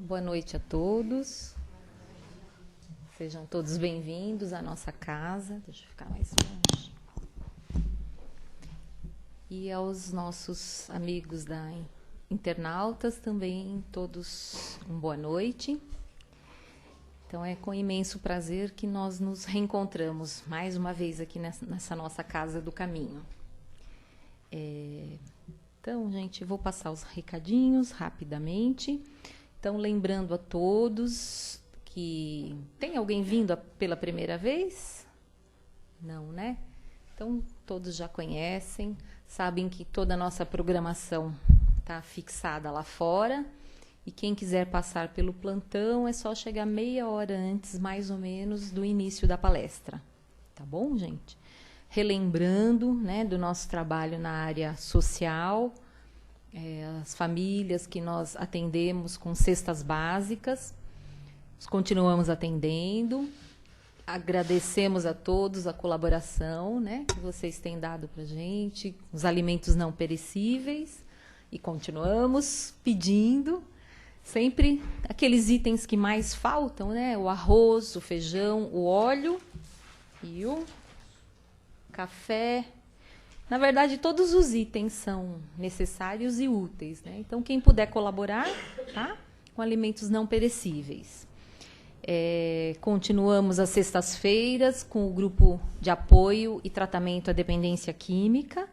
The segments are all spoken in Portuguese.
Boa noite a todos. Sejam todos bem-vindos à nossa casa. Deixa eu ficar mais longe. E aos nossos amigos da internautas também, todos boa noite. Então é com imenso prazer que nós nos reencontramos mais uma vez aqui nessa nossa Casa do Caminho. Então, gente, vou passar os recadinhos rapidamente. Então, lembrando a todos que... Tem alguém vindo pela primeira vez? Não, né? Então, todos já conhecem, sabem que toda a nossa programação está fixada lá fora. E quem quiser passar pelo plantão é só chegar meia hora antes, mais ou menos, do início da palestra. Tá bom, gente? Relembrando, né, do nosso trabalho na área social, as famílias que nós atendemos com cestas básicas, continuamos atendendo, agradecemos a todos a colaboração, né, que vocês têm dado para a gente, os alimentos não perecíveis, e continuamos pedindo, sempre aqueles itens que mais faltam, né, o arroz, o feijão, o óleo e o café. Na verdade, todos os itens são necessários e úteis, né? Então, quem puder colaborar, tá? Com alimentos não perecíveis. Continuamos às sextas-feiras com o grupo de apoio e tratamento à dependência química,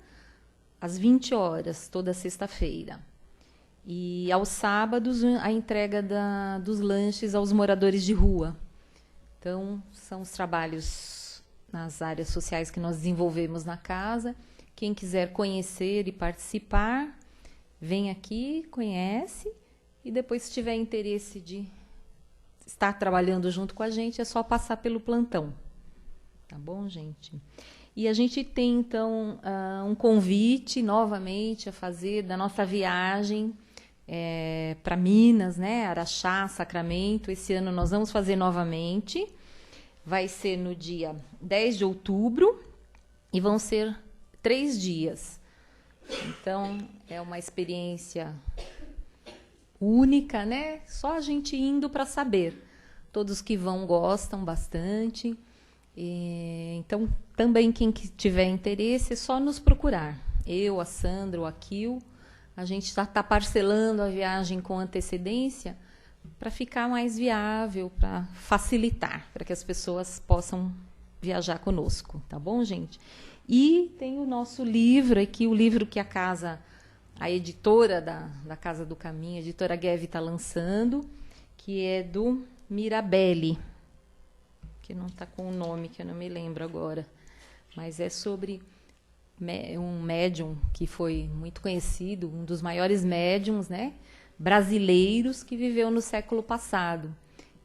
às 20 horas, toda sexta-feira. E aos sábados, a entrega dos lanches aos moradores de rua. Então, são os trabalhos nas áreas sociais que nós desenvolvemos na casa. Quem quiser conhecer e participar, vem aqui, conhece, e depois, se tiver interesse de estar trabalhando junto com a gente, é só passar pelo plantão. Tá bom, gente? E a gente tem, então, um convite novamente a fazer da nossa viagem para Minas, né? Araxá, Sacramento. Esse ano nós vamos fazer novamente. Vai ser no dia 10 de outubro e vão ser 3 dias. Então, é uma experiência única, né? Só a gente indo para saber. Todos que vão gostam bastante. Então, também quem tiver interesse, é só nos procurar. Eu, a Sandra, o Aquil, a gente já está parcelando a viagem com antecedência para ficar mais viável, para facilitar, para que as pessoas possam viajar conosco. Tá bom, gente? E tem o nosso livro aqui, o livro que a editora da Casa do Caminho, a editora Guevi, está lançando, que é do Mirabelli, que não está com o nome, que eu não me lembro agora, mas é sobre um médium que foi muito conhecido, um dos maiores médiums, né, brasileiros, que viveu no século passado.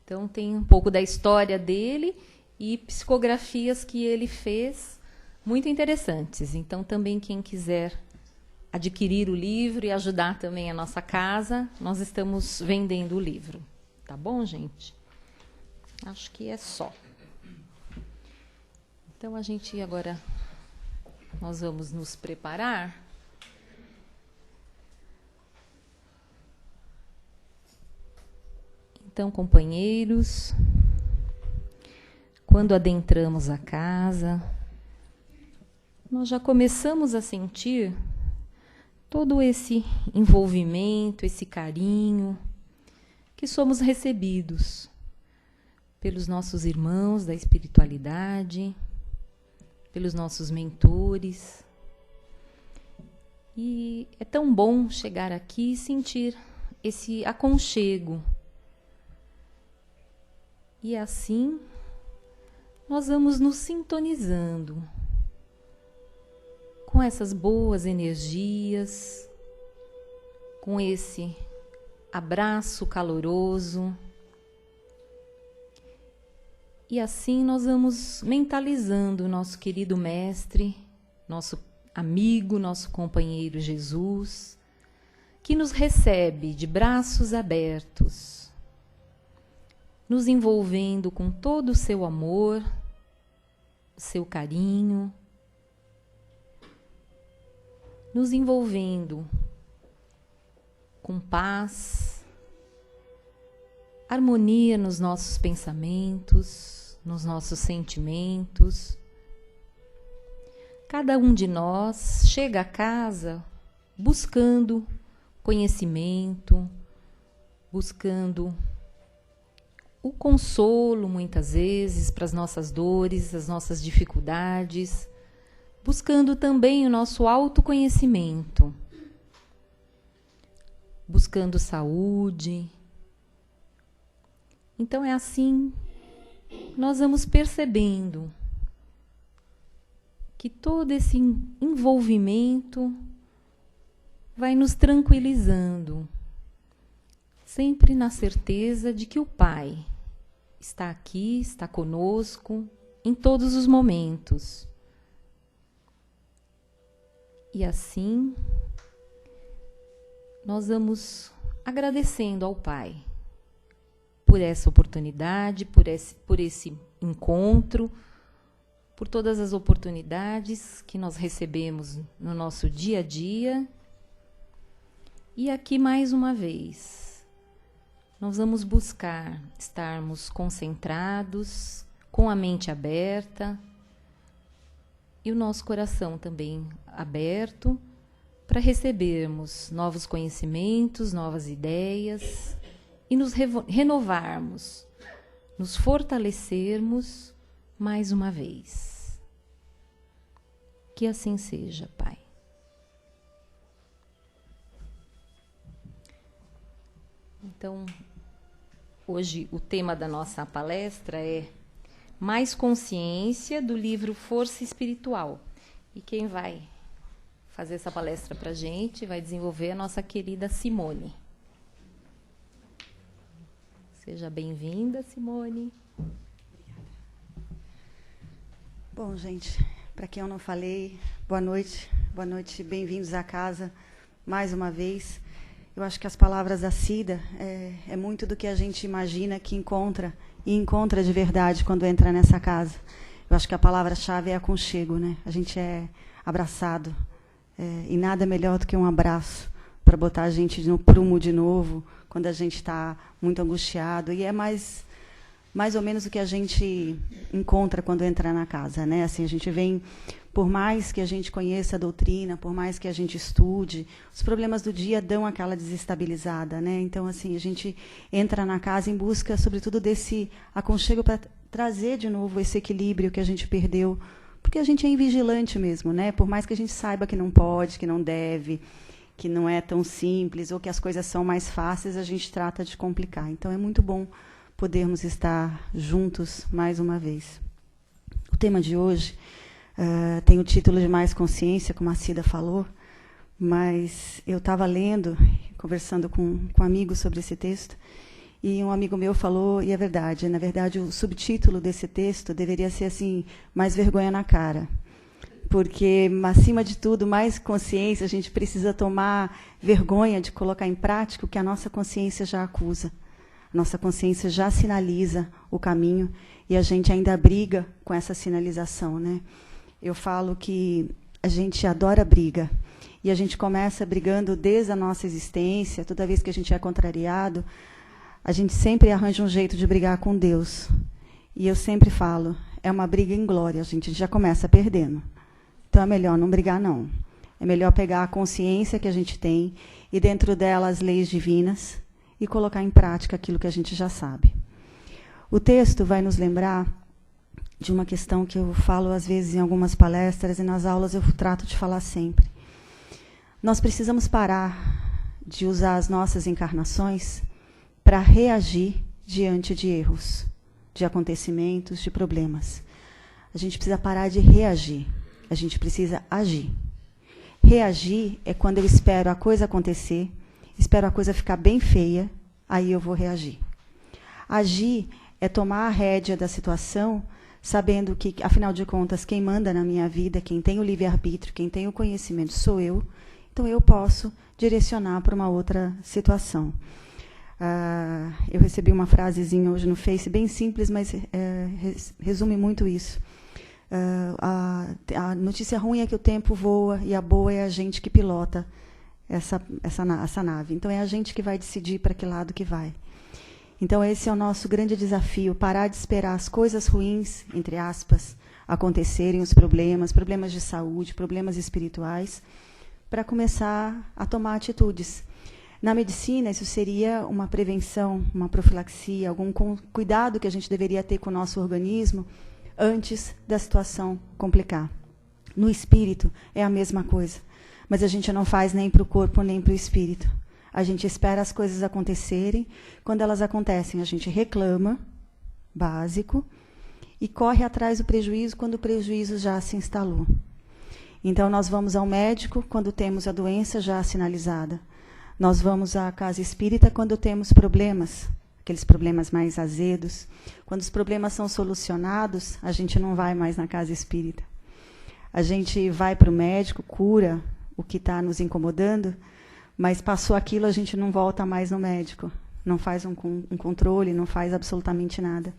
Então, tem um pouco da história dele e psicografias que ele fez, muito interessantes. Então, também quem quiser adquirir o livro e ajudar também a nossa casa, nós estamos vendendo o livro. Tá bom, gente? Acho que é só. Então, a gente agora, nós vamos nos preparar. Então, companheiros, quando adentramos a casa, nós já começamos a sentir todo esse envolvimento, esse carinho que somos recebidos pelos nossos irmãos da espiritualidade, pelos nossos mentores. E é tão bom chegar aqui e sentir esse aconchego. E assim, nós vamos nos sintonizando com essas boas energias, com esse abraço caloroso. E assim nós vamos mentalizando o nosso querido mestre, nosso amigo, nosso companheiro Jesus, que nos recebe de braços abertos, nos envolvendo com todo o seu amor, o seu carinho, nos envolvendo com paz, harmonia nos nossos pensamentos, nos nossos sentimentos. Cada um de nós chega a casa buscando conhecimento, buscando o consolo, muitas vezes, para as nossas dores, as nossas dificuldades, buscando também o nosso autoconhecimento, buscando saúde. Então é assim, nós vamos percebendo que todo esse envolvimento vai nos tranquilizando, sempre na certeza de que o Pai está aqui, está conosco em todos os momentos. E assim, nós vamos agradecendo ao Pai por essa oportunidade, por esse encontro, por todas as oportunidades que nós recebemos no nosso dia a dia. E aqui, mais uma vez, nós vamos buscar estarmos concentrados, com a mente aberta e o nosso coração também aberto para recebermos novos conhecimentos, novas ideias e nos renovarmos, nos fortalecermos mais uma vez. Que assim seja, Pai. Então, hoje o tema da nossa palestra é Mais Consciência, do livro Força Espiritual. E quem vai fazer essa palestra para a gente, vai desenvolver a nossa querida Simone. Seja bem-vinda, Simone. Bom, gente, para quem eu não falei, boa noite, bem-vindos à casa mais uma vez. Eu acho que as palavras da Cida é muito do que a gente imagina que encontra, e encontra de verdade quando entra nessa casa. Eu acho que a palavra-chave é aconchego, né? A gente é abraçado, e nada melhor do que um abraço para botar a gente no prumo de novo, quando a gente está muito angustiado, e é mais ou menos o que a gente encontra quando entra na casa, né? Assim, a gente vem, por mais que a gente conheça a doutrina, por mais que a gente estude, os problemas do dia dão aquela desestabilizada, né? Então, assim, a gente entra na casa em busca, sobretudo, desse aconchego para trazer de novo esse equilíbrio que a gente perdeu, porque a gente é invigilante mesmo, né? Por mais que a gente saiba que não pode, que não deve, que não é tão simples, ou que as coisas são mais fáceis, a gente trata de complicar. Então, é muito bom podermos estar juntos mais uma vez. O tema de hoje tem o título de Mais Consciência, como a Cida falou, mas eu estava lendo, conversando com amigos sobre esse texto, e um amigo meu falou, e é verdade, na verdade o subtítulo desse texto deveria ser assim, Mais Vergonha na Cara. Porque, acima de tudo, mais consciência, a gente precisa tomar vergonha de colocar em prática o que a nossa consciência já acusa. Nossa consciência já sinaliza o caminho e a gente ainda briga com essa sinalização, né? Eu falo que a gente adora briga e a gente começa brigando desde a nossa existência. Toda vez que a gente é contrariado, a gente sempre arranja um jeito de brigar com Deus. E eu sempre falo, é uma briga inglória, a gente já começa perdendo. Então é melhor não brigar, não. É melhor pegar a consciência que a gente tem e dentro dela as leis divinas e colocar em prática aquilo que a gente já sabe. O texto vai nos lembrar de uma questão que eu falo às vezes em algumas palestras e nas aulas eu trato de falar sempre. Nós precisamos parar de usar as nossas encarnações para reagir diante de erros, de acontecimentos, de problemas. A gente precisa parar de reagir, a gente precisa agir. Reagir é quando eu espero a coisa acontecer, espero a coisa ficar bem feia, aí eu vou reagir. Agir é tomar a rédea da situação, sabendo que, afinal de contas, quem manda na minha vida, quem tem o livre-arbítrio, quem tem o conhecimento sou eu, então eu posso direcionar para uma outra situação. Eu recebi uma frasezinha hoje no Face, bem simples, mas resume muito isso. A notícia ruim é que o tempo voa e a boa é a gente que pilota essa nave. Então, é a gente que vai decidir para que lado que vai. Então esse é o nosso grande desafio, parar de esperar as coisas ruins, entre aspas, acontecerem, os problemas de saúde, problemas espirituais, para começar a tomar atitudes. Na medicina, isso seria uma prevenção, uma profilaxia, algum cuidado que a gente deveria ter com o nosso organismo antes da situação complicar. No espírito, é a mesma coisa, mas a gente não faz nem para o corpo nem para o espírito. A gente espera as coisas acontecerem. Quando elas acontecem, a gente reclama, básico, e corre atrás do prejuízo quando o prejuízo já se instalou. Então, nós vamos ao médico quando temos a doença já sinalizada. Nós vamos à casa espírita quando temos problemas, aqueles problemas mais azedos. Quando os problemas são solucionados, a gente não vai mais na casa espírita. A gente vai para o médico, cura o que está nos incomodando, mas passou aquilo, a gente não volta mais no médico. Não faz um controle, não faz absolutamente nada.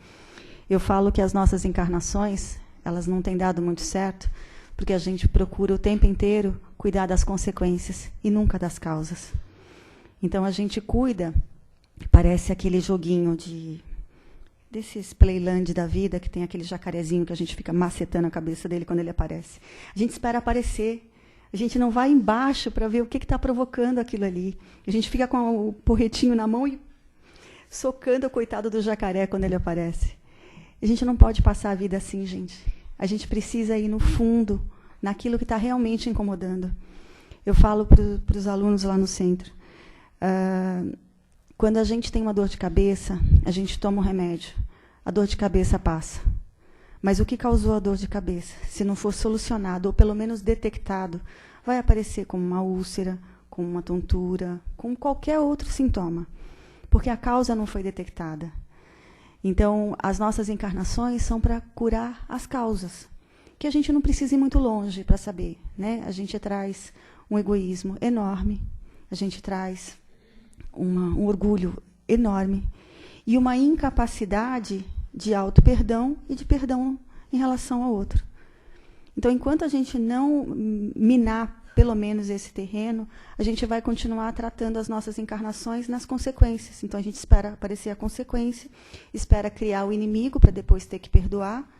Eu falo que as nossas encarnações, elas não têm dado muito certo, porque a gente procura o tempo inteiro cuidar das consequências e nunca das causas. Então, a gente cuida, parece aquele joguinho desses playland da vida, que tem aquele jacarezinho que a gente fica macetando a cabeça dele quando ele aparece. A gente espera aparecer. A gente não vai embaixo para ver o que está provocando aquilo ali. A gente fica com o porretinho na mão e socando o coitado do jacaré quando ele aparece. A gente não pode passar a vida assim, gente. A gente precisa ir no fundo, naquilo que está realmente incomodando. Eu falo para os alunos lá no centro. Quando a gente tem uma dor de cabeça, a gente toma um remédio. A dor de cabeça passa. Mas o que causou a dor de cabeça, se não for solucionado, ou pelo menos detectado, vai aparecer como uma úlcera, como uma tontura, como qualquer outro sintoma. Porque a causa não foi detectada. Então, as nossas encarnações são para curar as causas, que a gente não precisa ir muito longe para saber, né? A gente traz um egoísmo enorme, a gente traz um orgulho enorme e uma incapacidade de auto-perdão e de perdão em relação ao outro. Então, enquanto a gente não minar, pelo menos, esse terreno, a gente vai continuar tratando as nossas encarnações nas consequências. Então, a gente espera aparecer a consequência, espera criar o inimigo para depois ter que perdoar,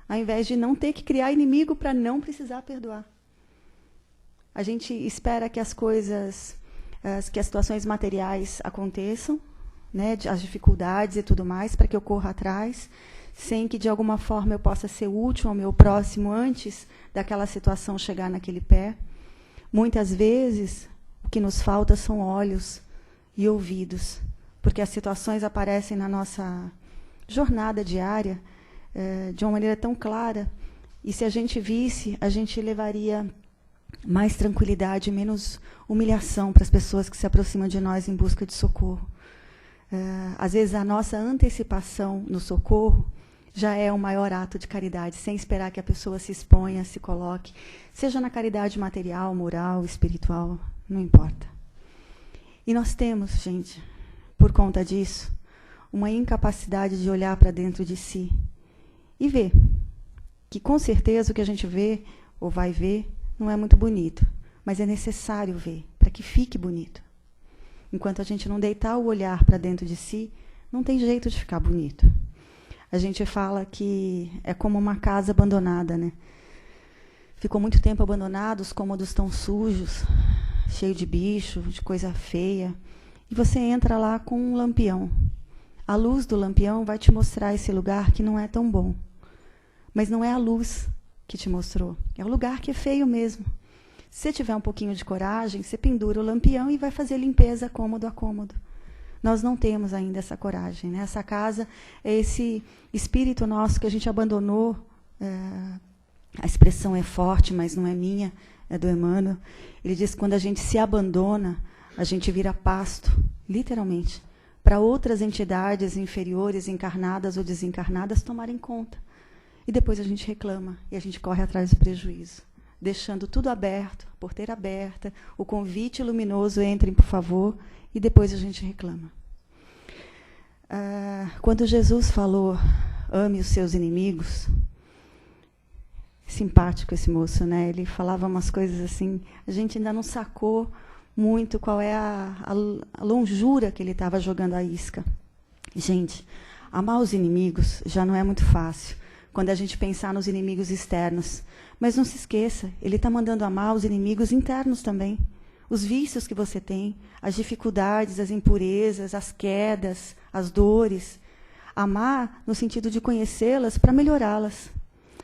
ao invés de não ter que criar inimigo para não precisar perdoar. A gente espera que as coisas, que as situações materiais aconteçam, né, as dificuldades e tudo mais, para que eu corra atrás, sem que, de alguma forma, eu possa ser útil ao meu próximo antes daquela situação chegar naquele pé. Muitas vezes, o que nos falta são olhos e ouvidos, porque as situações aparecem na nossa jornada diária de uma maneira tão clara, e se a gente visse, a gente levaria mais tranquilidade, menos humilhação para as pessoas que se aproximam de nós em busca de socorro. Às vezes, a nossa antecipação no socorro já é o maior ato de caridade, sem esperar que a pessoa se exponha, se coloque, seja na caridade material, moral, espiritual, não importa. E nós temos, gente, por conta disso, uma incapacidade de olhar para dentro de si e ver que, com certeza, o que a gente vê ou vai ver não é muito bonito, mas é necessário ver para que fique bonito. Enquanto a gente não deitar o olhar para dentro de si, não tem jeito de ficar bonito. A gente fala que é como uma casa abandonada, né? Ficou muito tempo abandonado, os cômodos estão sujos, cheio de bicho, de coisa feia. E você entra lá com um lampião. A luz do lampião vai te mostrar esse lugar que não é tão bom. Mas não é a luz que te mostrou, é o lugar que é feio mesmo. Se você tiver um pouquinho de coragem, você pendura o lampião e vai fazer limpeza cômodo a cômodo. Nós não temos ainda essa coragem, né? Essa casa é esse espírito nosso que a gente abandonou. A expressão é forte, mas não é minha, é do Emmanuel. Ele diz que quando a gente se abandona, a gente vira pasto, literalmente, para outras entidades inferiores, encarnadas ou desencarnadas, tomarem conta. E depois a gente reclama e a gente corre atrás do prejuízo, deixando tudo aberto, a porteira aberta, o convite luminoso, entrem, por favor, e depois a gente reclama. Quando Jesus falou, ame os seus inimigos, simpático esse moço, né? Ele falava umas coisas assim, a gente ainda não sacou muito qual é a longura que ele estava jogando a isca. Gente, amar os inimigos já não é muito fácil, quando a gente pensar nos inimigos externos. Mas não se esqueça, ele está mandando amar os inimigos internos também. Os vícios que você tem, as dificuldades, as impurezas, as quedas, as dores. Amar no sentido de conhecê-las para melhorá-las.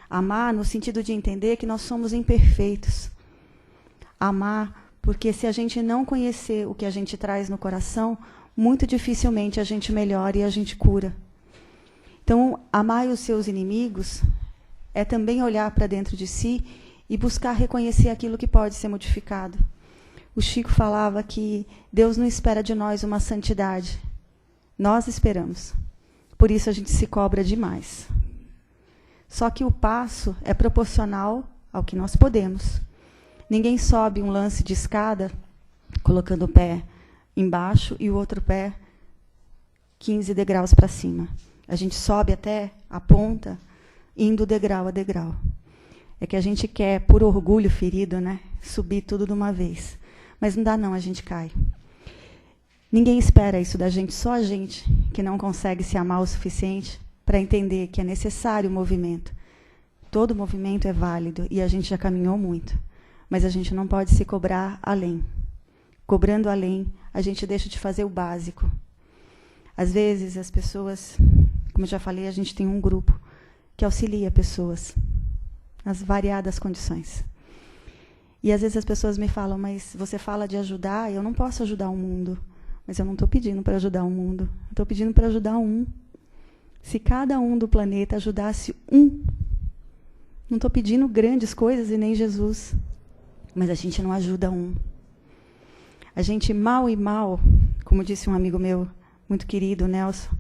Amar no sentido de entender que nós somos imperfeitos. Amar porque se a gente não conhecer o que a gente traz no coração, muito dificilmente a gente melhora e a gente cura. Então, amar os seus inimigos é também olhar para dentro de si e buscar reconhecer aquilo que pode ser modificado. O Chico falava que Deus não espera de nós uma santidade. Nós esperamos. Por isso a gente se cobra demais. Só que o passo é proporcional ao que nós podemos. Ninguém sobe um lance de escada colocando o pé embaixo e o outro pé 15 degraus para cima. A gente sobe até a ponta, indo degrau a degrau. É que a gente quer, por orgulho ferido, né, subir tudo de uma vez. Mas não dá não, a gente cai. Ninguém espera isso da gente, só a gente que não consegue se amar o suficiente para entender que é necessário o movimento. Todo movimento é válido e a gente já caminhou muito. Mas a gente não pode se cobrar além. Cobrando além, a gente deixa de fazer o básico. Às vezes, as pessoas, como eu já falei, a gente tem um grupo que auxilia pessoas nas variadas condições. E às vezes as pessoas me falam, mas você fala de ajudar, eu não posso ajudar o mundo. Mas eu não estou pedindo para ajudar o mundo. Estou pedindo para ajudar um. Se cada um do planeta ajudasse um, não estou pedindo grandes coisas e nem Jesus. Mas a gente não ajuda um. A gente mal e mal, como disse um amigo meu, muito querido, Nelson,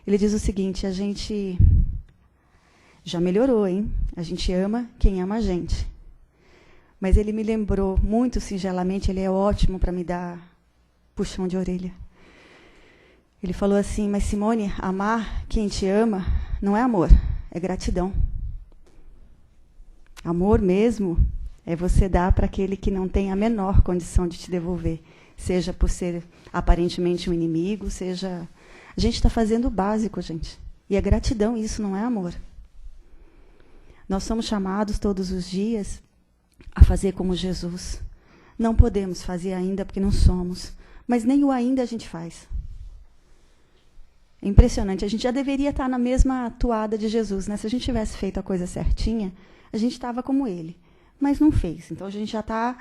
ele diz o seguinte, a gente já melhorou, hein? A gente ama quem ama a gente. Mas ele me lembrou muito singelamente, ele é ótimo para me dar puxão de orelha. Ele falou assim, mas Simone, amar quem te ama não é amor, é gratidão. Amor mesmo é você dar para aquele que não tem a menor condição de te devolver. Seja por ser aparentemente um inimigo, seja... A gente está fazendo o básico, gente. E é gratidão, isso não é amor. Nós somos chamados todos os dias a fazer como Jesus. Não podemos fazer ainda porque não somos. Mas nem o ainda a gente faz. É impressionante. A gente já deveria estar na mesma toada de Jesus, né? Se a gente tivesse feito a coisa certinha, a gente estava como ele. Mas não fez. Então a gente já está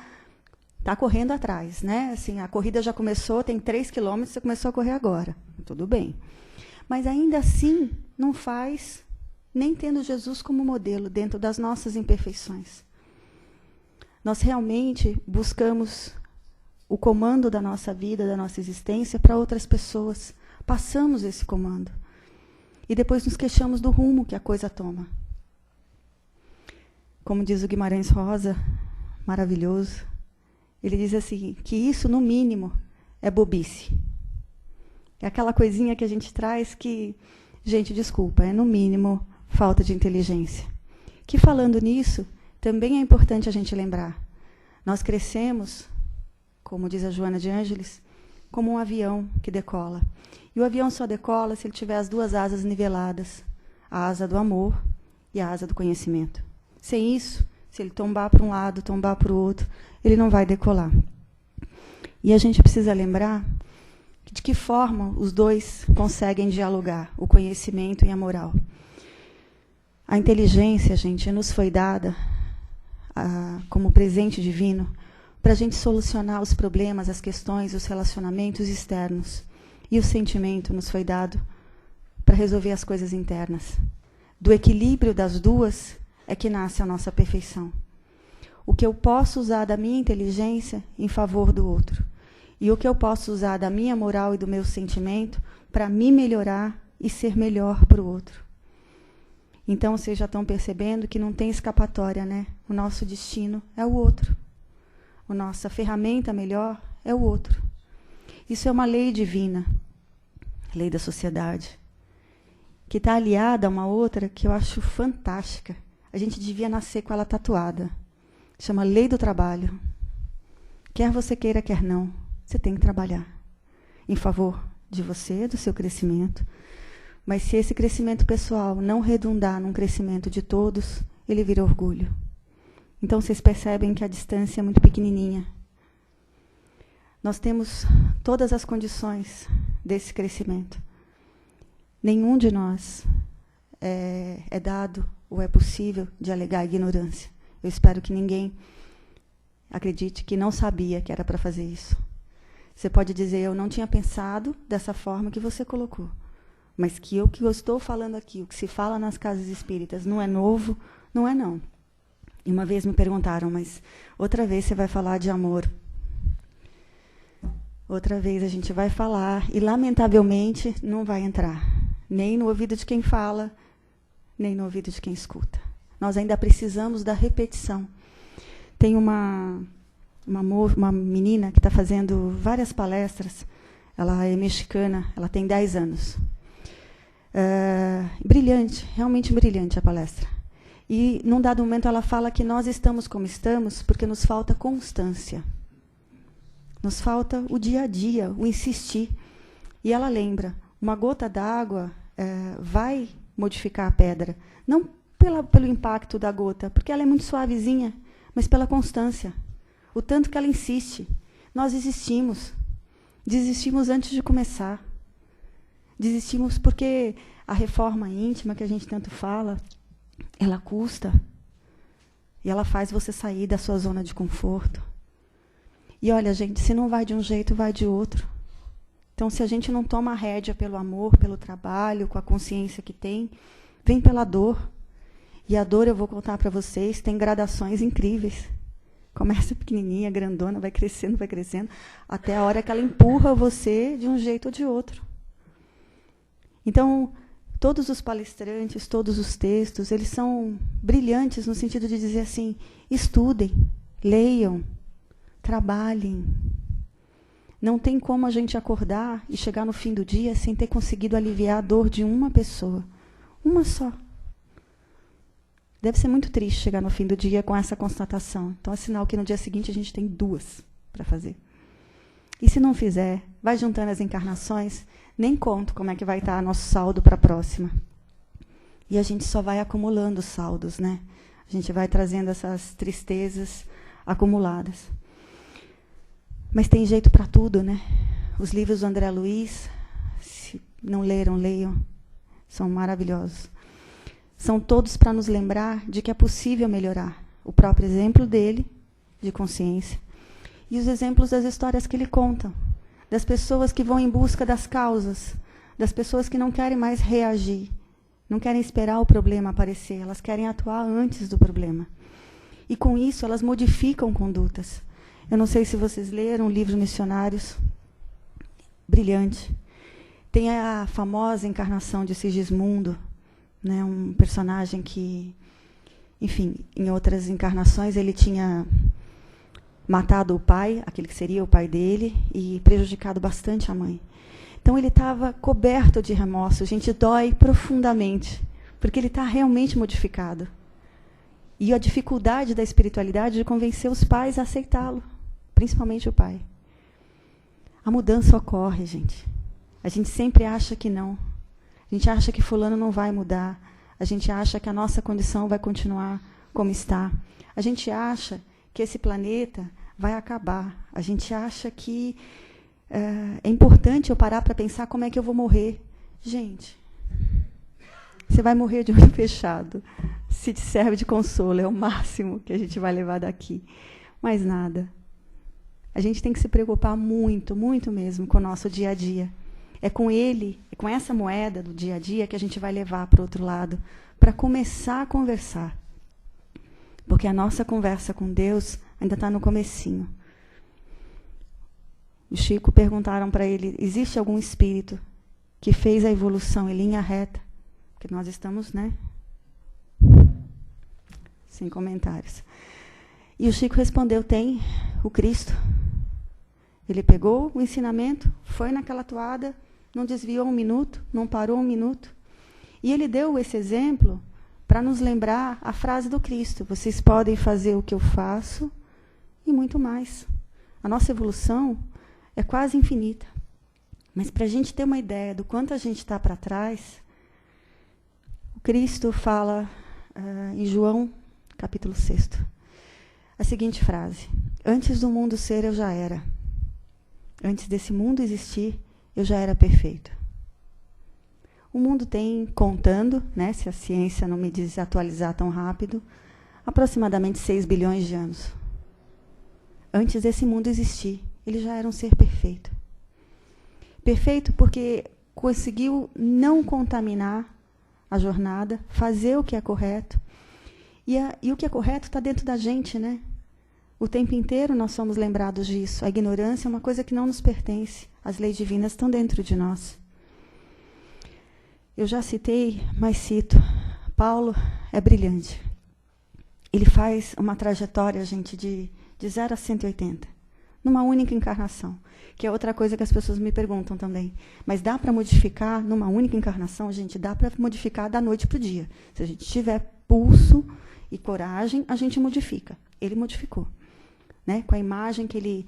correndo atrás, né? Assim, a corrida já começou, tem 3 quilômetros, você começou a correr agora. Tudo bem. Mas ainda assim, não faz, nem tendo Jesus como modelo, dentro das nossas imperfeições. Nós realmente buscamos o comando da nossa vida, da nossa existência, para outras pessoas. Passamos esse comando. E depois nos queixamos do rumo que a coisa toma. Como diz o Guimarães Rosa, maravilhoso, ele diz assim, que isso, no mínimo, é bobice. É aquela coisinha que a gente traz que, gente, desculpa, é no mínimo falta de inteligência. Que falando nisso, também é importante a gente lembrar. Nós crescemos, como diz a Joana de Ângeles, como um avião que decola. E o avião só decola se ele tiver as 2 asas niveladas, a asa do amor e a asa do conhecimento. Sem isso, se ele tombar para um lado, tombar para o outro, ele não vai decolar. E a gente precisa lembrar de que forma os dois conseguem dialogar, o conhecimento e a moral. A inteligência, gente, nos foi dada como presente divino para a gente solucionar os problemas, as questões, os relacionamentos externos. E o sentimento nos foi dado para resolver as coisas internas. Do equilíbrio das duas é que nasce a nossa perfeição. O que eu posso usar da minha inteligência em favor do outro. E o que eu posso usar da minha moral e do meu sentimento para me melhorar e ser melhor para o outro. Então, vocês já estão percebendo que não tem escapatória, né? O nosso destino é o outro. A nossa ferramenta melhor é o outro. Isso é uma lei divina, lei da sociedade, que está aliada a uma outra que eu acho fantástica. A gente devia nascer com ela tatuada. Chama lei do trabalho. Quer você queira, quer não, você tem que trabalhar em favor de você, do seu crescimento. Mas se esse crescimento pessoal não redundar num crescimento de todos, ele vira orgulho. Então, vocês percebem que a distância é muito pequenininha. Nós temos todas as condições desse crescimento. Nenhum de nós é dado ou é possível de alegar ignorância. Eu espero que ninguém acredite que não sabia que era para fazer isso. Você pode dizer, eu não tinha pensado dessa forma que você colocou. Mas que o que eu estou falando aqui, o que se fala nas casas espíritas, não é novo? Não é, não. E uma vez me perguntaram, mas outra vez você vai falar de amor. Outra vez a gente vai falar, e lamentavelmente não vai entrar. Nem no ouvido de quem fala, nem no ouvido de quem escuta. Nós ainda precisamos da repetição. Tem uma menina que está fazendo várias palestras. Ela é mexicana, ela tem 10 anos. Brilhante, realmente brilhante a palestra. E, num dado momento, ela fala que nós estamos como estamos porque nos falta constância. Nos falta o dia a dia, o insistir. E ela lembra, uma gota d'água vai modificar a pedra. Não pelo impacto da gota, porque ela é muito suavezinha, mas pela constância. O tanto que ela insiste. Nós desistimos. Desistimos antes de começar. Desistimos porque a reforma íntima, que a gente tanto fala, ela custa. E ela faz você sair da sua zona de conforto. E olha, gente, se não vai de um jeito, vai de outro. Então, se a gente não toma a rédea pelo amor, pelo trabalho, com a consciência que tem, vem pela dor. E a dor, eu vou contar para vocês, tem gradações incríveis. Começa pequenininha, grandona, vai crescendo, até a hora que ela empurra você de um jeito ou de outro. Então, todos os palestrantes, todos os textos, eles são brilhantes no sentido de dizer assim, estudem, leiam, trabalhem. Não tem como a gente acordar e chegar no fim do dia sem ter conseguido aliviar a dor de uma pessoa. Uma só. Deve ser muito triste chegar no fim do dia com essa constatação. Então, é sinal que no dia seguinte a gente tem 2 para fazer. E se não fizer, vai juntando as encarnações, nem conto como é que vai estar nosso saldo para a próxima. E a gente só vai acumulando saldos, né? A gente vai trazendo essas tristezas acumuladas. Mas tem jeito para tudo, né? Os livros do André Luiz, se não leram, leiam. São maravilhosos. São todos para nos lembrar de que é possível melhorar. O próprio exemplo dele, de consciência, e os exemplos das histórias que ele conta, das pessoas que vão em busca das causas, das pessoas que não querem mais reagir, não querem esperar o problema aparecer, elas querem atuar antes do problema. E, com isso, elas modificam condutas. Eu não sei se vocês leram o livro Missionários, brilhante. Tem a famosa encarnação de Sigismundo, né, um personagem que, enfim, em outras encarnações ele tinha matado o pai, aquele que seria o pai dele, e prejudicado bastante a mãe. Então ele estava coberto de remorso. Gente, dói profundamente, porque ele está realmente modificado. E a dificuldade da espiritualidade de convencer os pais a aceitá-lo, principalmente o pai. A mudança ocorre, gente. A gente sempre acha que não. A gente acha que fulano não vai mudar. A gente acha que a nossa condição vai continuar como está. A gente acha que esse planeta vai acabar. A gente acha que é importante eu parar para pensar como é que eu vou morrer. Gente, você vai morrer de olho fechado. Se te serve de consolo, é o máximo que a gente vai levar daqui. Mais nada. A gente tem que se preocupar muito, muito mesmo com o nosso dia a dia. É com ele, é com essa moeda do dia a dia que a gente vai levar para o outro lado, para começar a conversar. Porque a nossa conversa com Deus ainda está no comecinho. O Chico perguntaram para ele, existe algum espírito que fez a evolução em linha reta? Porque nós estamos, né? Sem comentários. E o Chico respondeu, tem o Cristo. Ele pegou o ensinamento, foi naquela toada, não desviou 1 minuto, não parou 1 minuto. E ele deu esse exemplo para nos lembrar a frase do Cristo. Vocês podem fazer o que eu faço e muito mais. A nossa evolução é quase infinita. Mas para a gente ter uma ideia do quanto a gente está para trás, o Cristo fala em João, capítulo 6, a seguinte frase: antes do mundo ser, eu já era. Antes desse mundo existir, eu já era perfeito. O mundo tem, contando, né, se a ciência não me desatualizar tão rápido, aproximadamente 6 bilhões de anos. Antes desse mundo existir, ele já era um ser perfeito. Perfeito porque conseguiu não contaminar a jornada, fazer o que é correto. E o que é correto está dentro da gente, né? O tempo inteiro nós somos lembrados disso. A ignorância é uma coisa que não nos pertence. As leis divinas estão dentro de nós. Eu já citei, mas cito. Paulo é brilhante. Ele faz uma trajetória, gente, de 0 a 180, numa única encarnação, que é outra coisa que as pessoas me perguntam também. Mas dá para modificar numa única encarnação? Gente, dá para modificar da noite para o dia. Se a gente tiver pulso e coragem, a gente modifica. Ele modificou, né? Com a imagem que ele...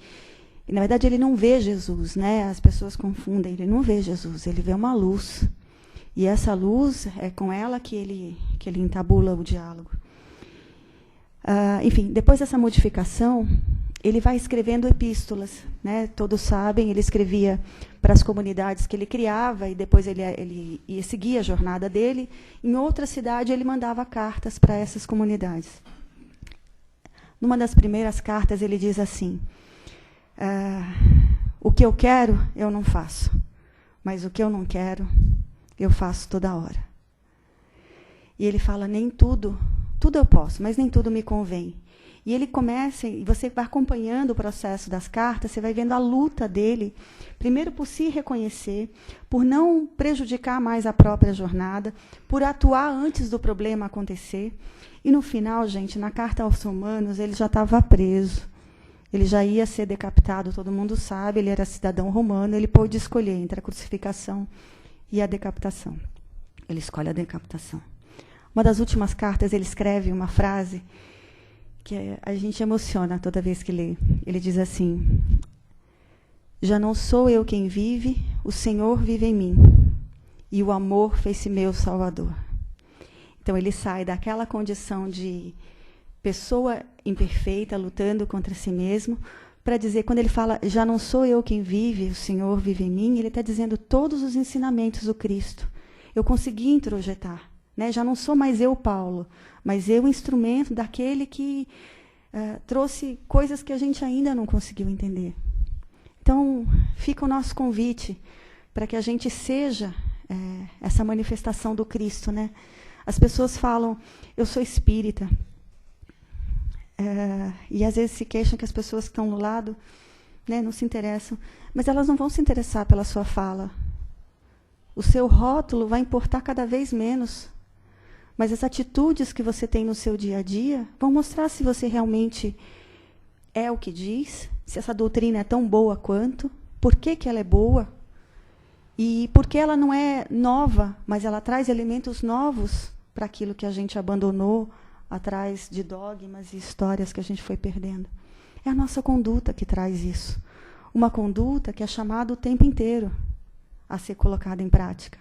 Na verdade, ele não vê Jesus, né? As pessoas confundem. Ele não vê Jesus, ele vê uma luz. E essa luz, é com ela que ele entabula o diálogo. Enfim, depois dessa modificação, ele vai escrevendo epístolas, né? Todos sabem, ele escrevia para as comunidades que ele criava, e depois ele ia seguir a jornada dele. Em outra cidade, ele mandava cartas para essas comunidades. Numa das primeiras cartas, ele diz assim: o que eu quero, eu não faço, mas o que eu não quero, eu faço toda hora. E ele fala, nem tudo eu posso, mas nem tudo me convém. E ele começa, e você vai acompanhando o processo das cartas, você vai vendo a luta dele, primeiro por se reconhecer, por não prejudicar mais a própria jornada, por atuar antes do problema acontecer. E no final, gente, na carta aos Romanos, ele já estava preso. Ele já ia ser decapitado, todo mundo sabe, ele era cidadão romano, ele pôde escolher entre a crucificação e a decapitação. Ele escolhe a decapitação. Uma das últimas cartas, ele escreve uma frase que a gente emociona toda vez que lê. Ele diz assim: já não sou eu quem vive, o Senhor vive em mim, e o amor fez-se meu Salvador. Então, ele sai daquela condição de pessoa imperfeita, lutando contra si mesmo, para dizer, quando ele fala, já não sou eu quem vive, o Senhor vive em mim, ele está dizendo todos os ensinamentos do Cristo. Eu consegui introjetar. Né? Já não sou mais eu, Paulo, mas eu, instrumento daquele que trouxe coisas que a gente ainda não conseguiu entender. Então, fica o nosso convite para que a gente seja essa manifestação do Cristo. Né? As pessoas falam, eu sou espírita. E às vezes se queixam que as pessoas que estão no lado, né, não se interessam. Mas elas não vão se interessar pela sua fala. O seu rótulo vai importar cada vez menos. Mas as atitudes que você tem no seu dia a dia vão mostrar se você realmente é o que diz, se essa doutrina é tão boa quanto, por que ela é boa, e por que ela não é nova, mas ela traz elementos novos para aquilo que a gente abandonou atrás de dogmas e histórias que a gente foi perdendo. É a nossa conduta que traz isso. Uma conduta que é chamada o tempo inteiro a ser colocada em prática.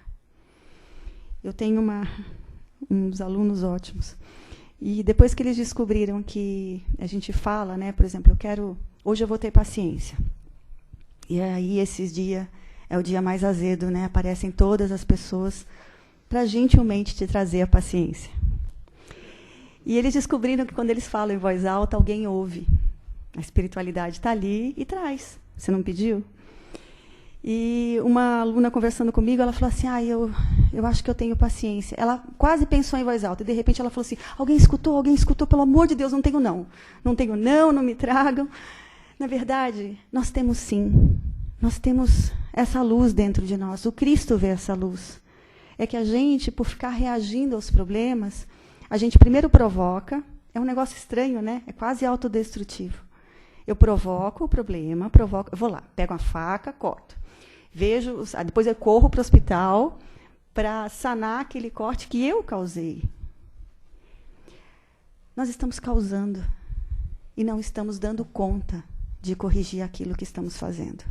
Eu tenho uns alunos ótimos. E depois que eles descobriram que a gente fala, né, por exemplo, hoje eu vou ter paciência. E aí esses dias é o dia mais azedo, né? Aparecem todas as pessoas para gentilmente te trazer a paciência. E eles descobriram que quando eles falam em voz alta, alguém ouve. A espiritualidade está ali e traz. Você não pediu? E uma aluna conversando comigo, ela falou assim, eu acho que eu tenho paciência. Ela quase pensou em voz alta, e de repente ela falou assim, alguém escutou, pelo amor de Deus, não tenho não. Não tenho não me tragam. Na verdade, nós temos sim. Nós temos essa luz dentro de nós. O Cristo vê essa luz. É que a gente, por ficar reagindo aos problemas, a gente primeiro provoca, é um negócio estranho, né? É quase autodestrutivo. Eu provoco o problema, eu vou lá, pego uma faca, corto. Vejo, depois eu corro para o hospital para sanar aquele corte que eu causei. Nós estamos causando e não estamos dando conta de corrigir aquilo que estamos fazendo.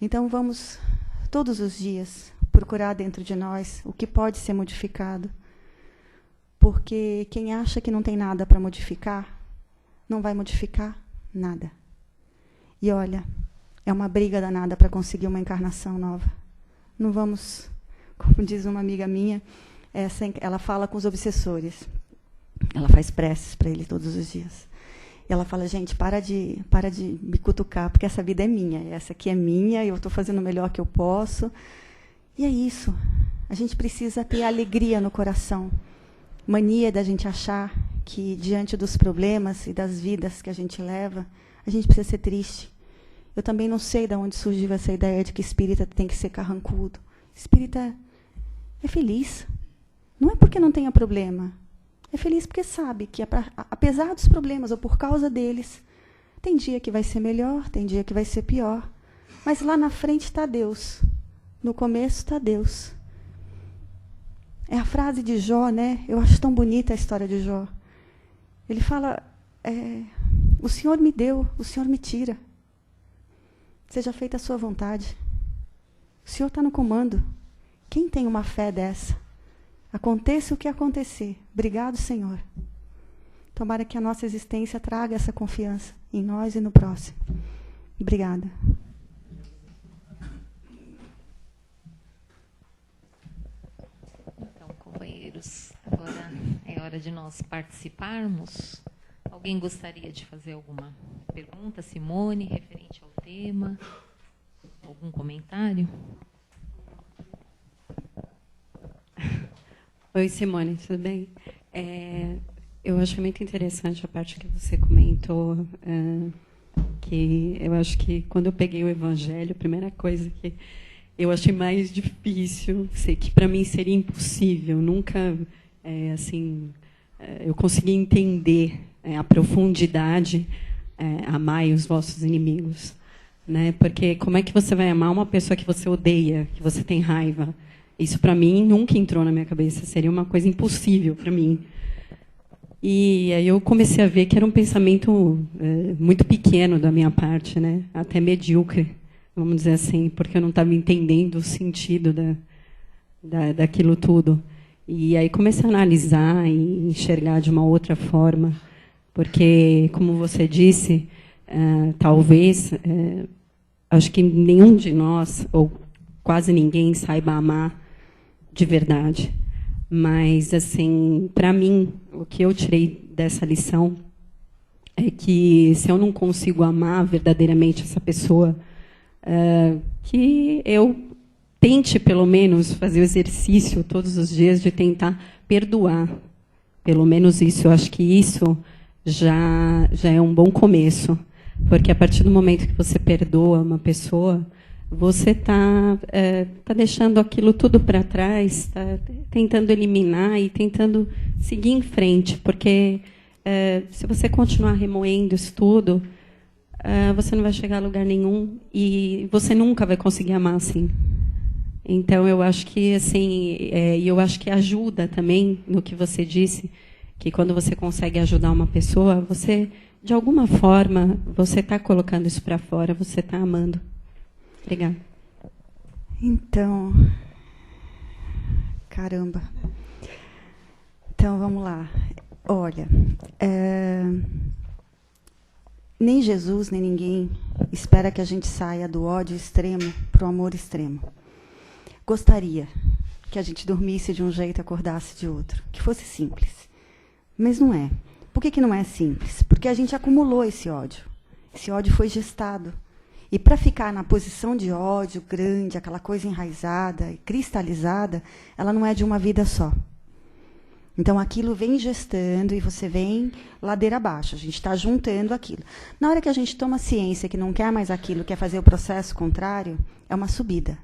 Então, vamos, todos os dias, procurar dentro de nós o que pode ser modificado. Porque quem acha que não tem nada para modificar, não vai modificar nada. E olha, é uma briga danada para conseguir uma encarnação nova. Não vamos, como diz uma amiga minha, ela fala com os obsessores. Ela faz preces para ele todos os dias. E ela fala, gente, para de me cutucar, porque essa vida é minha, essa aqui é minha, eu estou fazendo o melhor que eu posso. E é isso. A gente precisa ter alegria no coração. Mania da gente achar que, diante dos problemas e das vidas que a gente leva, a gente precisa ser triste. Eu também não sei de onde surgiu essa ideia de que espírita tem que ser carrancudo. Espírita é feliz. Não é porque não tenha problema. É feliz porque sabe que, apesar dos problemas ou por causa deles, tem dia que vai ser melhor, tem dia que vai ser pior. Mas lá na frente está Deus. No começo está Deus. É a frase de Jó, né? Eu acho tão bonita a história de Jó. Ele fala, o Senhor me deu, o Senhor me tira. Seja feita a sua vontade. O Senhor está no comando. Quem tem uma fé dessa? Aconteça o que acontecer. Obrigado, Senhor. Tomara que a nossa existência traga essa confiança em nós e no próximo. Obrigada. Então, companheiros, agora é hora de nós participarmos. Alguém gostaria de fazer alguma pergunta, Simone, referente ao tema? Algum comentário? Oi, Simone, tudo bem? Eu acho muito interessante a parte que você comentou, que eu acho que quando eu peguei o Evangelho, a primeira coisa que eu achei mais difícil, sei que para mim seria impossível, nunca, eu consegui entender a profundidade, amai os vossos inimigos, né? Porque como é que você vai amar uma pessoa que você odeia, que você tem raiva? Isso, para mim, nunca entrou na minha cabeça. Seria uma coisa impossível para mim. E aí eu comecei a ver que era um pensamento muito pequeno da minha parte, né? Até medíocre, vamos dizer assim, porque eu não estava entendendo o sentido daquilo tudo. E aí comecei a analisar e enxergar de uma outra forma. Porque, como você disse, talvez, acho que nenhum de nós, ou quase ninguém, saiba amar de verdade. Mas, assim, para mim, o que eu tirei dessa lição é que, se eu não consigo amar verdadeiramente essa pessoa, que eu tente, pelo menos, fazer o exercício todos os dias de tentar perdoar. Pelo menos isso. Eu acho que isso já é um bom começo. Porque, a partir do momento que você perdoa uma pessoa, você está deixando aquilo tudo para trás, está tentando eliminar e tentando seguir em frente, porque se você continuar remoendo isso tudo, você não vai chegar a lugar nenhum e você nunca vai conseguir amar assim. Então, eu acho que eu acho que ajuda também no que você disse, que quando você consegue ajudar uma pessoa, você, de alguma forma, você está colocando isso para fora, você está amando. Obrigada. Então, caramba. Então, vamos lá. Olha, nem Jesus, nem ninguém espera que a gente saia do ódio extremo para o amor extremo. Gostaria que a gente dormisse de um jeito e acordasse de outro, que fosse simples. Mas não é. Por que não é simples? Porque a gente acumulou esse ódio. Esse ódio foi gestado. E para ficar na posição de ódio grande, aquela coisa enraizada e cristalizada, ela não é de uma vida só. Então, aquilo vem gestando e você vem ladeira abaixo. A gente está juntando aquilo. Na hora que a gente toma ciência que não quer mais aquilo, quer fazer o processo contrário, é uma subida.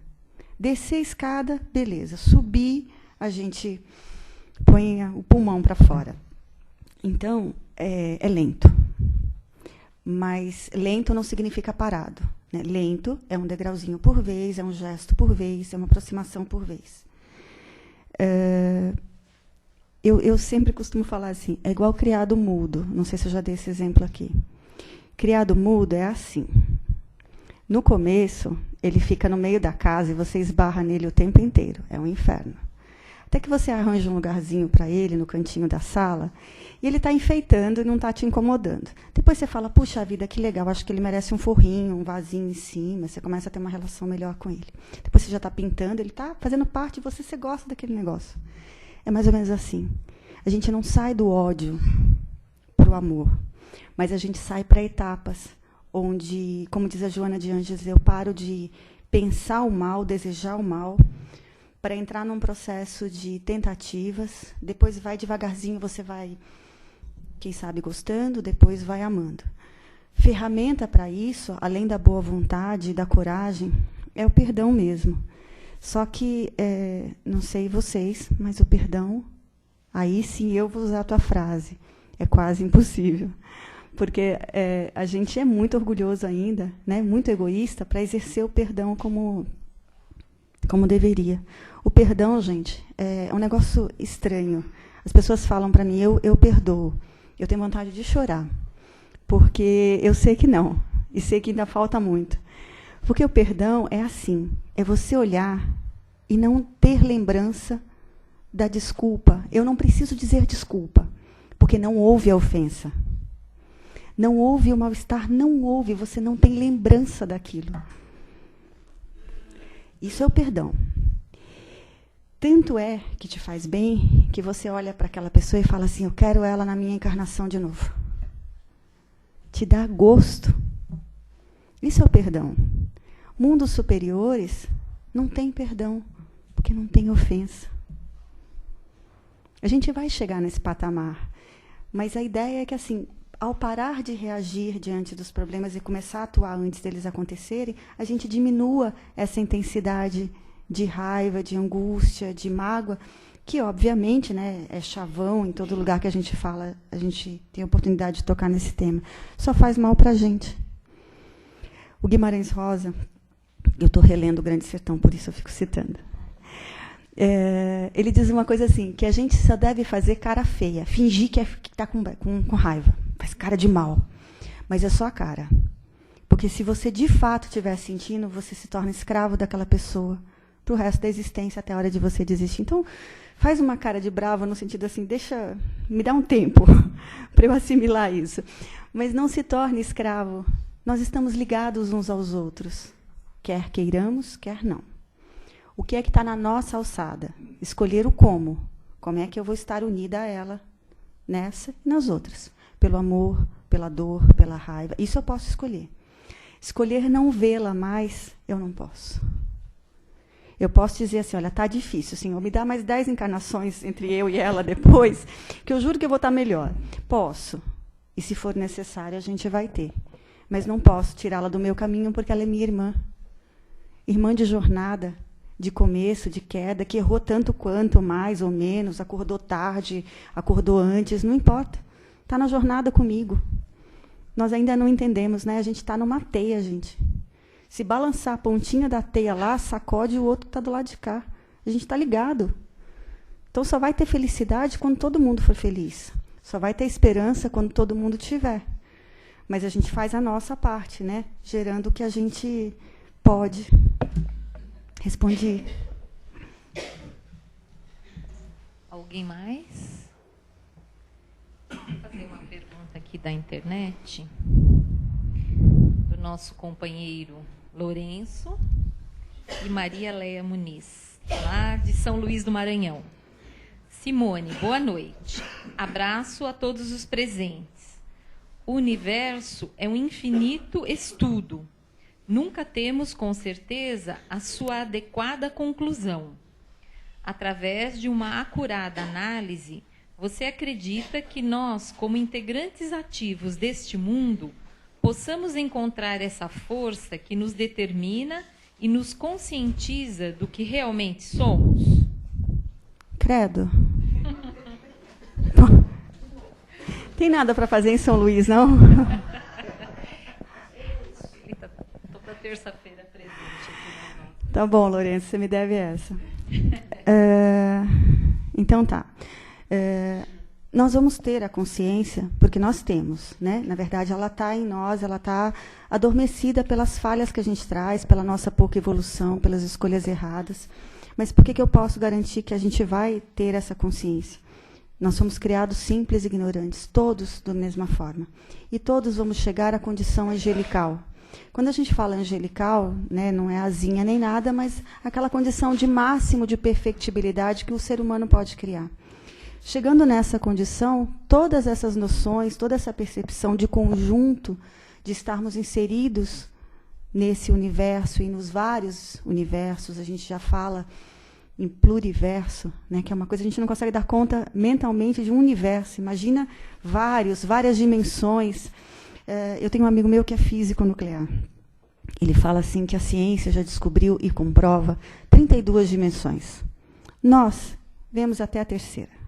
Descer a escada, beleza. Subir, a gente põe o pulmão para fora. Então, é lento. Mas lento não significa parado. Né? Lento é um degrauzinho por vez, é um gesto por vez, é uma aproximação por vez. Eu sempre costumo falar assim, é igual criado mudo. Não sei se eu já dei esse exemplo aqui. Criado mudo é assim. No começo, ele fica no meio da casa e você esbarra nele o tempo inteiro. É um inferno. Até que você arranja um lugarzinho para ele no cantinho da sala e ele está enfeitando e não está te incomodando. Depois você fala, puxa vida, que legal, acho que ele merece um forrinho, um vasinho em cima. Você começa a ter uma relação melhor com ele. Depois você já está pintando, ele está fazendo parte de você gosta daquele negócio. É mais ou menos assim. A gente não sai do ódio para o amor, mas a gente sai para etapas onde, como diz a Joana de Anjos, eu paro de pensar o mal, desejar o mal, para entrar num processo de tentativas, depois vai devagarzinho, você vai, quem sabe, gostando, depois vai amando. Ferramenta para isso, além da boa vontade e da coragem, é o perdão mesmo. Só que, não sei vocês, mas o perdão, aí sim eu vou usar a tua frase, é quase impossível. Porque a gente é muito orgulhoso ainda, né, muito egoísta, para exercer o perdão como deveria. O perdão, gente, é um negócio estranho. As pessoas falam para mim, eu perdoo. Eu tenho vontade de chorar, porque eu sei que não, e sei que ainda falta muito. Porque o perdão é assim, é você olhar e não ter lembrança da desculpa. Eu não preciso dizer desculpa, porque não houve a ofensa. Não houve o mal-estar, não houve, você não tem lembrança daquilo. Isso é o perdão. Tanto é que te faz bem, que você olha para aquela pessoa e fala assim, eu quero ela na minha encarnação de novo. Te dá gosto. Isso é o perdão. Mundos superiores não tem perdão, porque não tem ofensa. A gente vai chegar nesse patamar, mas a ideia é que, assim, ao parar de reagir diante dos problemas e começar a atuar antes deles acontecerem, a gente diminua essa intensidade de raiva, de angústia, de mágoa, que, obviamente, né, é chavão em todo lugar que a gente fala, a gente tem a oportunidade de tocar nesse tema. Só faz mal para a gente. O Guimarães Rosa, eu estou relendo o Grande Sertão, por isso eu fico citando. Ele diz uma coisa assim, que a gente só deve fazer cara feia, fingir que está com raiva, faz cara de mal, mas é só a cara. Porque se você de fato estiver sentindo, você se torna escravo daquela pessoa para o resto da existência, até a hora de você desistir. Então, faz uma cara de brava no sentido assim, me dá um tempo para eu assimilar isso. Mas não se torne escravo. Nós estamos ligados uns aos outros, quer queiramos, quer não. O que é que está na nossa alçada? Escolher o como. Como é que eu vou estar unida a ela, nessa e nas outras? Pelo amor, pela dor, pela raiva. Isso eu posso escolher. Escolher não vê-la mais, eu não posso. Eu posso dizer assim, olha, está difícil, Senhor, me dá mais 10 encarnações entre eu e ela depois, que eu juro que eu vou estar melhor. Posso. E se for necessário, a gente vai ter. Mas não posso tirá-la do meu caminho, porque ela é minha irmã. Irmã de jornada, de começo, de queda, que errou tanto quanto, mais ou menos, acordou tarde, acordou antes, não importa. Está na jornada comigo. Nós ainda não entendemos, né? A gente está numa teia, gente. Se balançar a pontinha da teia lá, sacode o outro que está do lado de cá. A gente está ligado. Então, só vai ter felicidade quando todo mundo for feliz. Só vai ter esperança quando todo mundo tiver. Mas a gente faz a nossa parte, né? Gerando o que a gente pode. Respondi. Alguém mais? Vou fazer uma pergunta aqui da internet, do nosso companheiro Lourenço e Maria Leia Muniz, lá de São Luís do Maranhão. Simone, boa noite. Abraço a todos os presentes. O universo é um infinito estudo. Nunca temos, com certeza, a sua adequada conclusão. Através de uma acurada análise, você acredita que nós, como integrantes ativos deste mundo, possamos encontrar essa força que nos determina e nos conscientiza do que realmente somos? Credo. Tem nada para fazer em São Luís, não? Estou para terça-feira presente aqui. Tá bom, Lourenço, você me deve essa. Então tá. nós vamos ter a consciência, porque nós temos, né? Na verdade, ela está em nós, ela está adormecida pelas falhas que a gente traz, pela nossa pouca evolução, pelas escolhas erradas. Mas por que eu posso garantir que a gente vai ter essa consciência? Nós somos criados simples e ignorantes, todos da mesma forma. E todos vamos chegar à condição angelical. Quando a gente fala angelical, né, não é asinha nem nada, mas aquela condição de máximo de perfectibilidade que o ser humano pode criar. Chegando nessa condição, todas essas noções, toda essa percepção de conjunto, de estarmos inseridos nesse universo e nos vários universos, a gente já fala em pluriverso, né, que é uma coisa que a gente não consegue dar conta mentalmente de um universo. Imagina várias dimensões. Eu tenho um amigo meu que é físico nuclear. Ele fala assim que a ciência já descobriu e comprova 32 dimensões. Nós vemos até a terceira.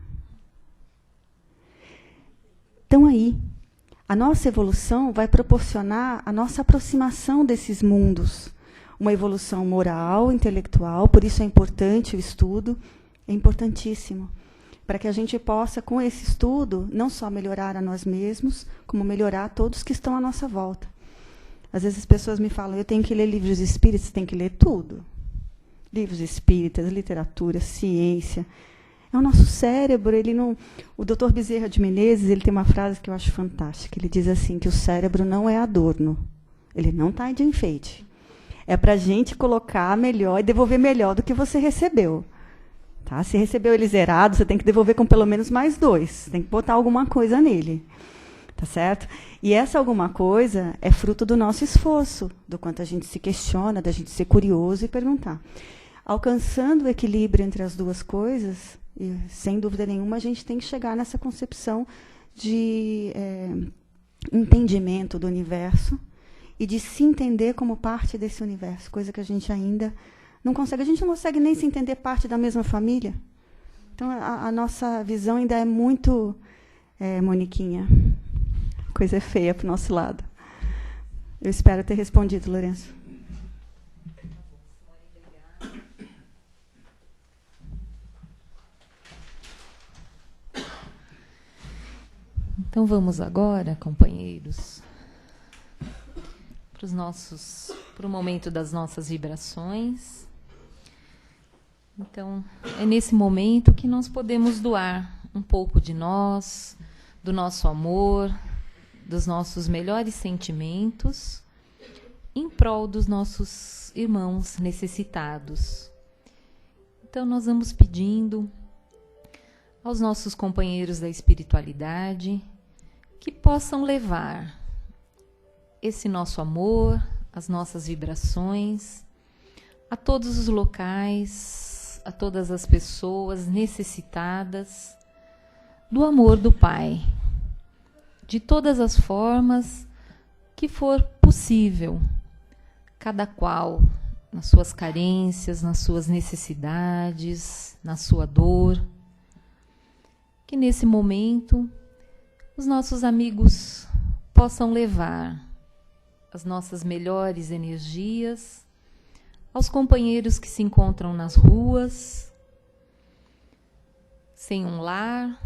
Então, aí, a nossa evolução vai proporcionar a nossa aproximação desses mundos. Uma evolução moral, intelectual, por isso é importante o estudo, é importantíssimo. Para que a gente possa, com esse estudo, não só melhorar a nós mesmos, como melhorar todos que estão à nossa volta. Às vezes as pessoas me falam, eu tenho que ler livros espíritas, tem que ler tudo. Livros espíritas, literatura, ciência. É o nosso cérebro, ele não... O Dr. Bezerra de Menezes, ele tem uma frase que eu acho fantástica. Ele diz assim, que o cérebro não é adorno. Ele não está de enfeite. É para a gente colocar melhor e devolver melhor do que você recebeu. Tá? Se recebeu ele zerado, você tem que devolver com pelo menos mais 2. Tem que botar alguma coisa nele. Tá certo? E essa alguma coisa é fruto do nosso esforço, do quanto a gente se questiona, da gente ser curioso e perguntar. Alcançando o equilíbrio entre as duas coisas, e, sem dúvida nenhuma, a gente tem que chegar nessa concepção de entendimento do universo e de se entender como parte desse universo, coisa que a gente ainda não consegue. A gente não consegue nem se entender parte da mesma família. Então, a nossa visão ainda é muito Moniquinha. Coisa feia para o nosso lado. Eu espero ter respondido, Lourenço. Então vamos agora, companheiros, para o momento das nossas vibrações. Então, é nesse momento que nós podemos doar um pouco de nós, do nosso amor, dos nossos melhores sentimentos, em prol dos nossos irmãos necessitados. Então, nós vamos pedindo aos nossos companheiros da espiritualidade que possam levar esse nosso amor, as nossas vibrações, a todos os locais, a todas as pessoas necessitadas do amor do Pai, de todas as formas que for possível, cada qual nas suas carências, nas suas necessidades, na sua dor. Que nesse momento os nossos amigos possam levar as nossas melhores energias aos companheiros que se encontram nas ruas, sem um lar,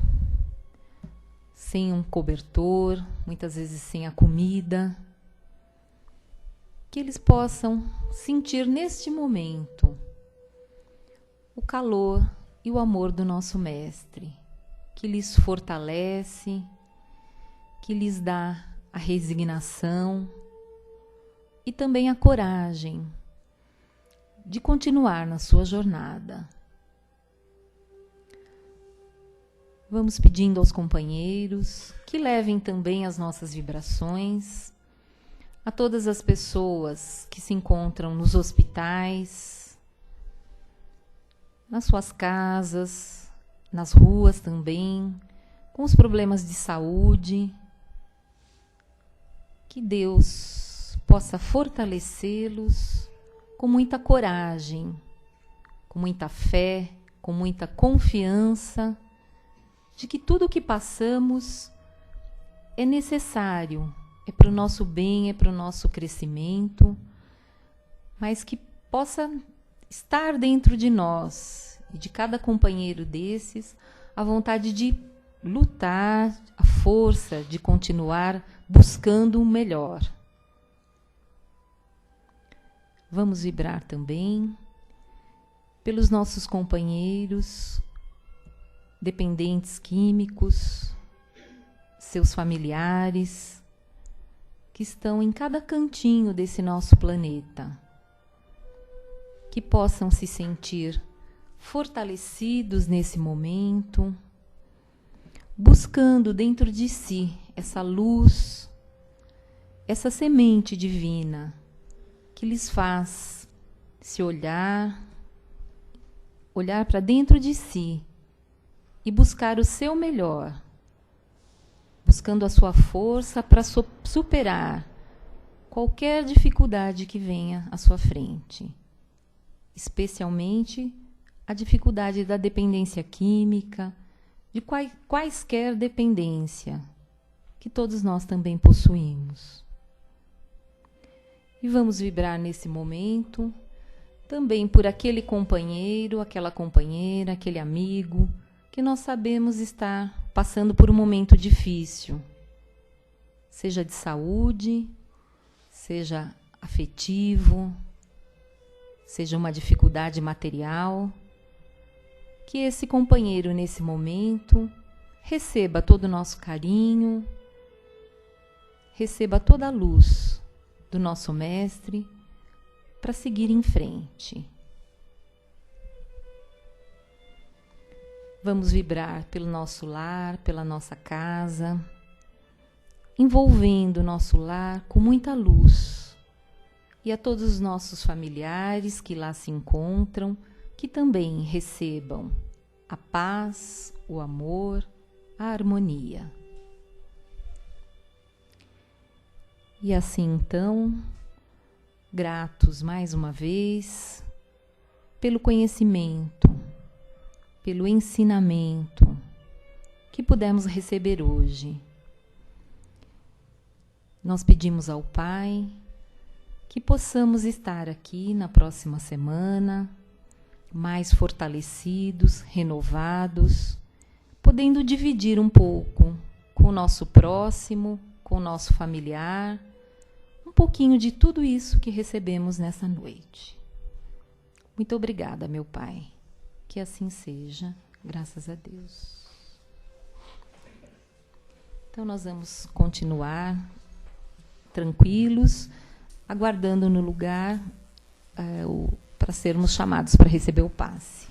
sem um cobertor, muitas vezes sem a comida. Que eles possam sentir neste momento o calor e o amor do nosso Mestre, que lhes fortalece, que lhes dá a resignação e também a coragem de continuar na sua jornada. Vamos pedindo aos companheiros que levem também as nossas vibrações a todas as pessoas que se encontram nos hospitais, nas suas casas, nas ruas também, com os problemas de saúde. Que Deus possa fortalecê-los com muita coragem, com muita fé, com muita confiança de que tudo o que passamos é necessário, é para o nosso bem, é para o nosso crescimento, mas que possa estar dentro de nós e de cada companheiro desses a vontade de lutar, a força de continuar buscando o melhor. Vamos vibrar também pelos nossos companheiros, dependentes químicos, seus familiares, que estão em cada cantinho desse nosso planeta, que possam se sentir fortalecidos nesse momento, buscando dentro de si essa luz, essa semente divina que lhes faz se olhar para dentro de si e buscar o seu melhor, buscando a sua força para superar qualquer dificuldade que venha à sua frente, especialmente a dificuldade da dependência química, de quaisquer dependência que todos nós também possuímos. E vamos vibrar nesse momento também por aquele companheiro, aquela companheira, aquele amigo que nós sabemos estar passando por um momento difícil, seja de saúde, seja afetivo, seja uma dificuldade material. Que esse companheiro, nesse momento, receba todo o nosso carinho, receba toda a luz do nosso mestre para seguir em frente. Vamos vibrar pelo nosso lar, pela nossa casa, envolvendo o nosso lar com muita luz. E a todos os nossos familiares que lá se encontram, que também recebam a paz, o amor, a harmonia. E assim então, gratos mais uma vez pelo conhecimento, pelo ensinamento que pudemos receber hoje. Nós pedimos ao Pai que possamos estar aqui na próxima semana, mais fortalecidos, renovados, podendo dividir um pouco com o nosso próximo, com o nosso familiar, um pouquinho de tudo isso que recebemos nessa noite. Muito obrigada, meu Pai. Que assim seja, graças a Deus. Então, nós vamos continuar tranquilos, aguardando no lugar para sermos chamados para receber o passe.